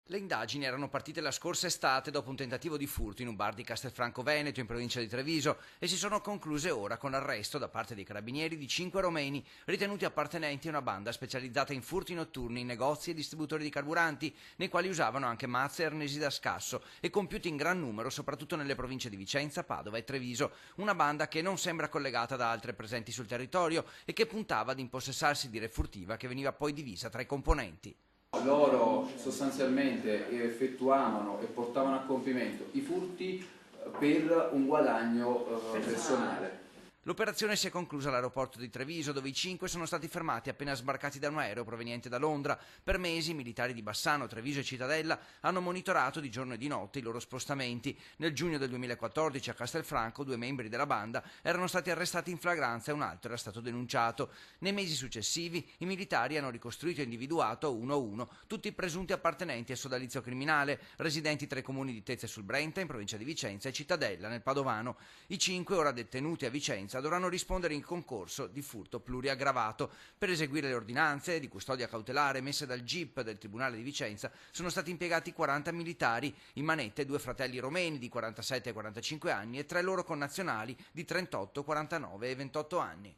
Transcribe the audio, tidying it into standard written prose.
Le indagini erano partite la scorsa estate dopo un tentativo di furto in un bar di Castelfranco Veneto, in provincia di Treviso, e si sono concluse ora con l'arresto da parte dei carabinieri di 5 romeni ritenuti appartenenti a una banda specializzata in furti notturni in negozi e distributori di carburanti, nei quali usavano anche mazze e arnesi da scasso, e compiuti in gran numero soprattutto nelle province di Vicenza, Padova e Treviso. Una banda che non sembra collegata da altre presenti sul territorio e che puntava ad impossessarsi di re furtiva, che veniva poi divisa tra i componenti. Loro sostanzialmente effettuavano e portavano a compimento i furti per un guadagno personale. L'operazione si è conclusa all'aeroporto di Treviso, dove i 5 sono stati fermati appena sbarcati da un aereo proveniente da Londra. Per mesi i militari di Bassano, Treviso e Cittadella hanno monitorato di giorno e di notte i loro spostamenti. Nel giugno del 2014 a Castelfranco 2 membri della banda erano stati arrestati in flagranza e un altro era stato denunciato. Nei mesi successivi i militari hanno ricostruito e individuato uno a uno tutti i presunti appartenenti al sodalizio criminale, residenti tra i comuni di Tezze sul Brenta, in provincia di Vicenza, e Cittadella, nel Padovano. I 5, ora detenuti a Vicenza, dovranno rispondere in concorso di furto pluriaggravato. Per eseguire le ordinanze di custodia cautelare emesse dal GIP del Tribunale di Vicenza sono stati impiegati 40 militari, in manette 2 fratelli romeni di 47 e 45 anni e 3 loro connazionali di 38, 49 e 28 anni.